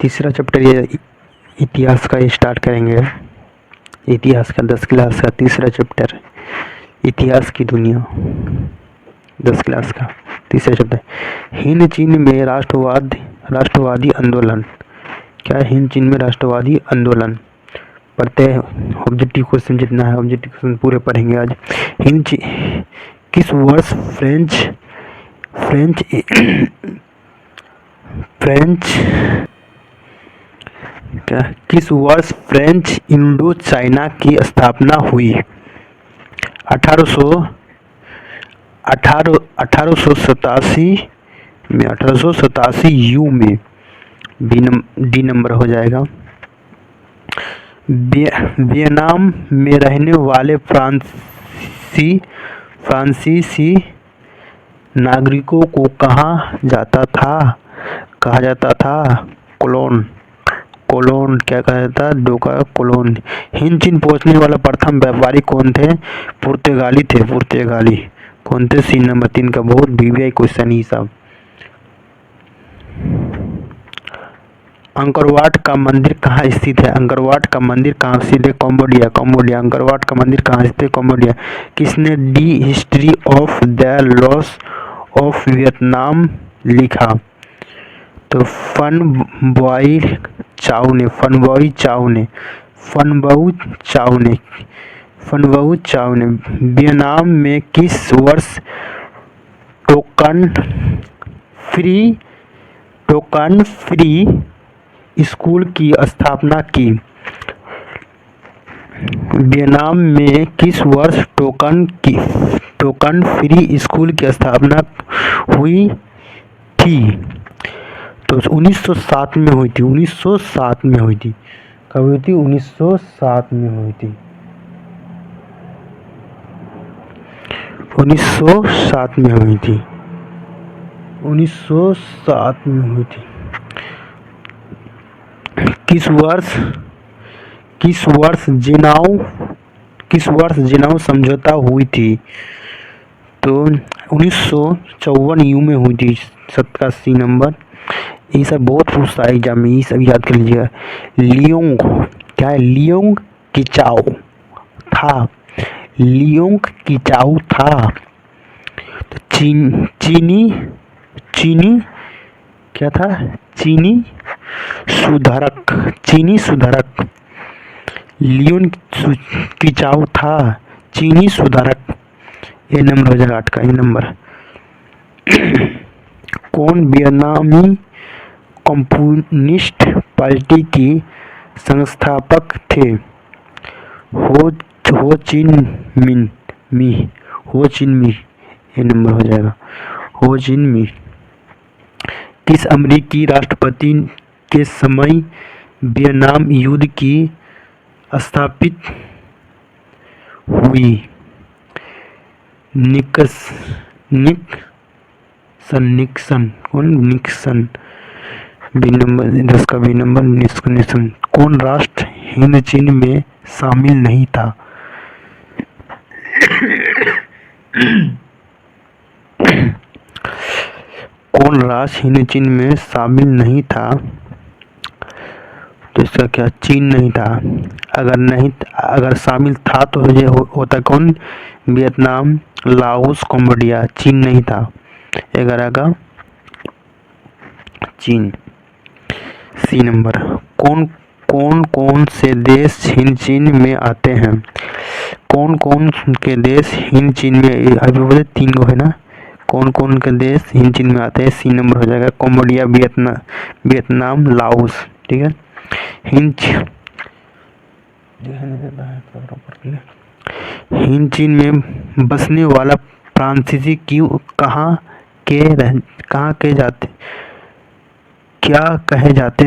तीसरा चैप्टर ये इतिहास का स्टार्ट करेंगे। इतिहास का 10 क्लास का तीसरा चैप्टर, इतिहास की दुनिया, 10 क्लास का तीसरा चैप्टर। हिंद चीन में राष्ट्रवादी आंदोलन। क्या है हिंद चीन में राष्ट्रवादी आंदोलन? पढ़ते हैं। ऑब्जेक्टिव क्वेश्चन जितना है ऑब्जेक्टिव क्वेश्चन पूरे पढ़ेंगे आज। किस वर्ष फ्रेंच इंडो चाइना की स्थापना हुई? 1887 में, 1887 यू में। डी नंबर हो जाएगा। वियतनाम में रहने वाले फ्रांसीसी नागरिकों को कहा जाता था? कोलोन। क्या कहा जाता? डोका कोलोन। हिंद चीन पहुंचने वाला प्रथम व्यापारी कौन थे? पुर्तगाली थे। कौन थे? सी नंबर 3 का बहुत वीवीआई क्वेश्चन ही सब। अंकरवाट का मंदिर कहाँ स्थित है? अंकरवाट का मंदिर कहाँ स्थित है? कंबोडिया। अंकरवाट का मंदिर कहाँ स्थित है? कंबोडिया। किसने the history of the loss of Vietnam लिखा? तो फन बॉई चाउ ने। वियतनाम में किस वर्ष टोकन फ्री स्कूल की स्थापना की? वियतनाम में किस वर्ष टोकन फ्री स्कूल की स्थापना हुई थी? तो 1907 में हुई थी। 1907 में हुई थी। कब हुई थी? 1907 में हुई थी। 1907 में हुई थी। 1907 में हुई थी। किस वर्ष जिनाऊ समझौता हुई थी? तो 1954 यू में हुई थी। 87 नंबर। ये सब बहुत पूछता है एग्जाम में, ये सब याद कर लीजिएगा। लियोंग, क्या है? लियोंग किचाऊ था। तो चीनी क्या था? चीनी सुधारक। लियोन किचाऊ था चीनी सुधारक। ये नंबर हो जाएगा 8 का। ये नंबर। कौन वियतनामी कम्युनिस्ट पार्टी की संस्थापक थे? हो चिन मी। ये नंबर हो जाएगा। हो चिन मी। किस अमेरिकी राष्ट्रपति के समय वियतनाम युद्ध की स्थापित हुई? निक्सन। कौन? निक्सन। बी नंबर 10 का बी नंबर निक्सन। कौन राष्ट्र हिंद चीन में शामिल नहीं था? कौन राष्ट्र हिंद चीन में शामिल नहीं था? तो इसका क्या? चीन नहीं था। अगर शामिल था तो ये होता कौन? Vietnam, Laos, Cambodia. चीन नहीं था। 11 का चीन। सी नंबर। कौन से देश हिंद चीन में आते हैं? कौन के देश हिंद चीन में? अभी बोले 3 गो है ना। कौन के देश हिंद चीन में आते हैं? सी नंबर हो जाएगा। Cambodia, Vietnam, Laos. ठीक है। हिंद चीन में बसने वाला फ्रांसीसी कहाँ क्या कहे जाते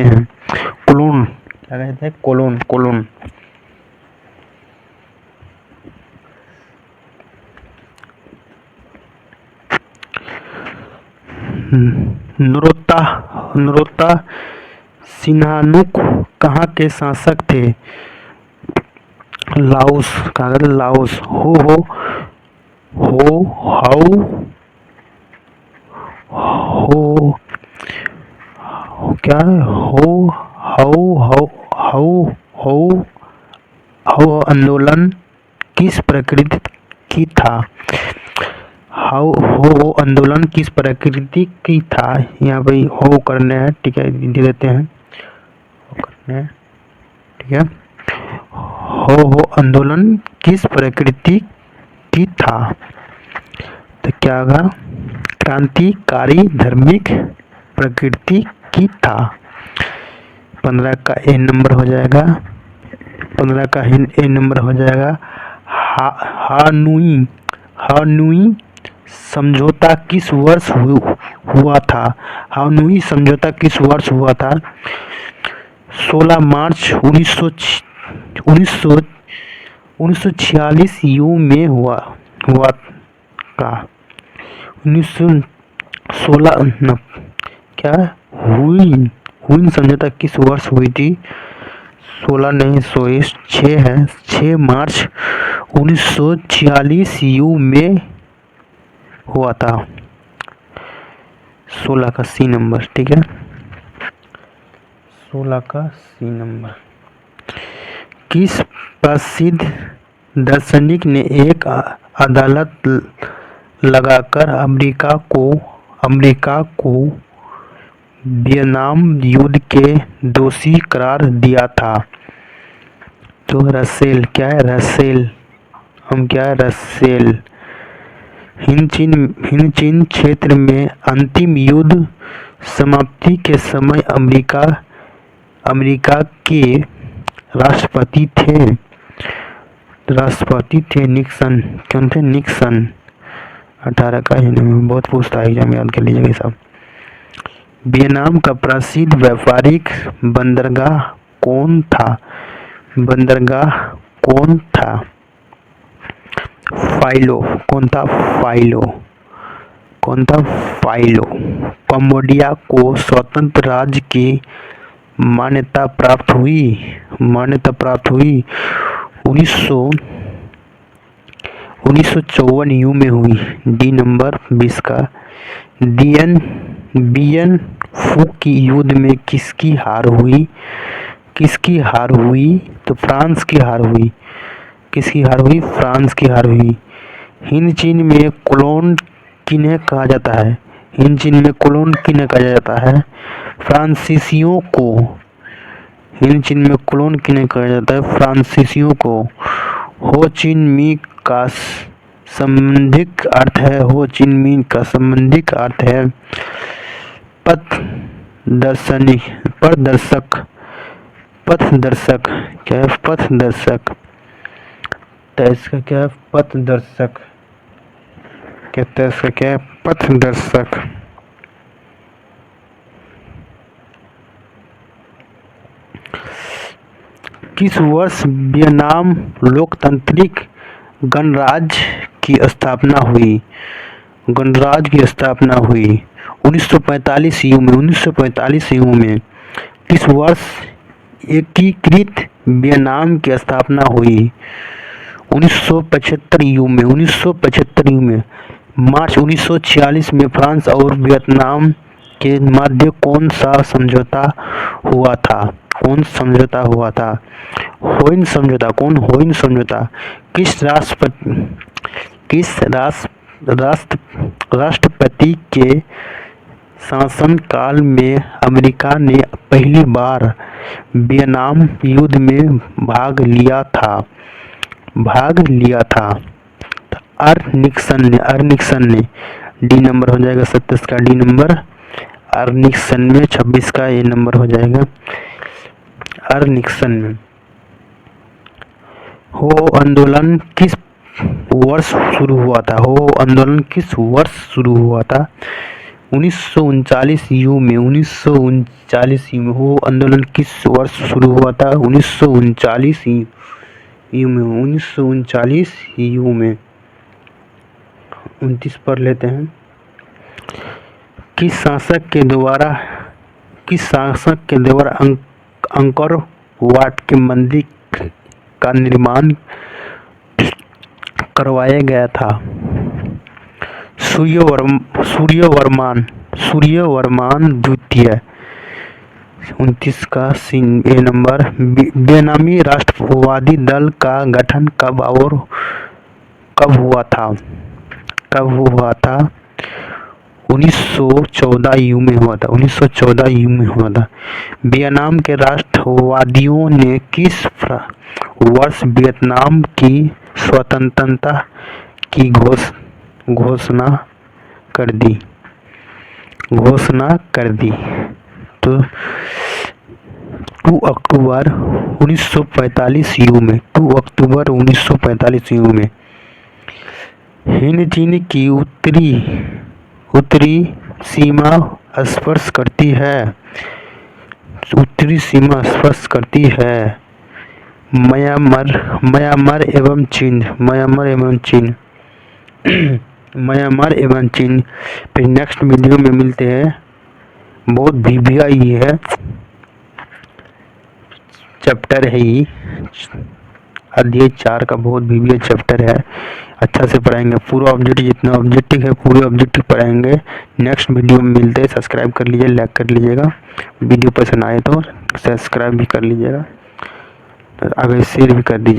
हैं? कोलोन। क्या कहते हैं? कोलोन। नरोत्ता सिन्हानुक कहाँ के शासक थे? लाओस। कहा गया? लाओस। क्या है? हो how how how how how आंदोलन किस प्रकृति की था? हाउ हो आंदोलन किस प्रकृति की था? यहाँ पे हो करने हैं, ठीक है, दे देते हैं, हो करने हैं, ठीक है। हो आंदोलन किस प्रकृति की था? तो क्या होगा? क्रांतिकारी धार्मिक प्रकृति की था। 15 का ए नंबर हो जाएगा, 15 का ए नंबर हो जाएगा। हानोई समझौता किस वर्ष हुआ था? हानोई समझौता किस वर्ष हुआ था? 16 मार्च 1946 यू में हुआ का 1916 क्या हुई समझौता किस वर्ष हुई थी? 16 नहीं, 6 है, 6 मार्च 1946 यू में हुआ था। 16 का सी नंबर, ठीक है, 16 का सी नंबर। किस प्रसिद्ध दार्शनिक ने एक अदालत लगाकर अमेरिका को वियतनाम युद्ध के दोषी करार दिया था? तो रसेल, क्या है? रसेल, हम क्या है? रसेल। हिंदचीन क्षेत्र में अंतिम युद्ध समाप्ति के समय अमेरिका के राष्ट्रपति थे निक्सन। कौन थे? निक्सन। 18 का ही नहीं, बहुत पूछता है एग्जाम, याद कर लीजिएगा सब। वियतनाम का प्रसिद्ध व्यापारिक बंदरगाह कौन था? बंदरगाह कौन था? फाइलो। कौन था? फाइलो। कौन था? फाइलो। कंबोडिया को स्वतंत्र राज्य की मान्यता प्राप्त हुई 1954 यू में हुई। डी नंबर 20 का। बियन फू की युद्ध में किसकी हार हुई? किसकी हार हुई? तो फ्रांस की हार हुई। किसकी हार हुई? फ्रांस की हार हुई। हिंदचीन में कोलोन किन्हें कहा जाता है? हिंदचीन में कोलोन किन्हें कहा जाता है? फ्रांसीसियों को। हिंदचीन में कोलोन किन्हें कहा जाता है? फ्रांसीसियों को। हो चिन मी का संबंधिक अर्थ है। हो चिन मी का संबंधिक अर्थ है पथदर्शक। क्या है? पथदर्शक। तो इसका क्या है? पथदर्शक। कहते हैं इसका क्या है? पथदर्शक। किस वर्ष वियतनाम लोकतांत्रिक गणराज्य की स्थापना हुई? गणराज्य की स्थापना हुई 1945 यू में। 1945 यू में। किस वर्ष एकीकृत वियतनाम की स्थापना हुई? 1975 यू में। 1975 यू में। मार्च 1946 में फ्रांस और वियतनाम के मध्य कौन सा समझौता हुआ था? कौन समझौता हुआ था? होइन समझौता। कौन? होइन समझौता। किस राष्ट्रपति के शासनकाल में अमेरिका ने पहली बार वियतनाम युद्ध में भाग लिया था? निक्सन ने। डी नंबर हो जाएगा 27 का डी नंबर। निक्सन में 26 का ए नंबर हो जाएगा। निक्सन में। हो आंदोलन किस वर्ष शुरू हुआ था? हो आंदोलन किस वर्ष शुरू हुआ था? 1939 यू में। 1939 यू में। हो आंदोलन किस वर्ष शुरू हुआ था? 1939 यू में। 1939 यू में। 29 पर लेते हैं। किस शासक के द्वारा अंकोर वाट के मंदिर का निर्माण करवाया गया था? सूर्यवर्मान द्वितीय। 29 का सीन ए नंबर, बेनामी राष्ट्रवादी दल का गठन कब और कब हुआ था? कब हुआ था? 1914 ईस्वी में हुआ था। 1914 ईस्वी में हुआ था। वियतनाम के राष्ट्रवादियों ने किस वर्ष वियतनाम की स्वतंत्रता की घोषणा कर दी? तो 2 अक्टूबर 1945 ईस्वी में। 2 अक्टूबर 1945 ईस्वी में। हिंद चीन की उत्तरी सीमा स्पर्श करती है। उत्तरी सीमा स्पर्श करती है म्यांमार एवं चीन। म्यांमार एवं चीन। फिर नेक्स्ट वीडियो में मिलते हैं। बहुत भीभिया ये है चैप्टर है, ये अध्याय 4 का बहुत भीभिया चैप्टर है। अच्छा से पढ़ाएंगे पूरा ऑब्जेक्टिव, जितना ऑब्जेक्टिव है पूरे ऑब्जेक्टिव पढ़ाएंगे। नेक्स्ट वीडियो में मिलते हैं। सब्सक्राइब कर लीजिए, लाइक कर लीजिएगा, वीडियो पसंद आए तो सब्सक्राइब भी कर लीजिएगा, अगर शेयर भी कर दीजिए।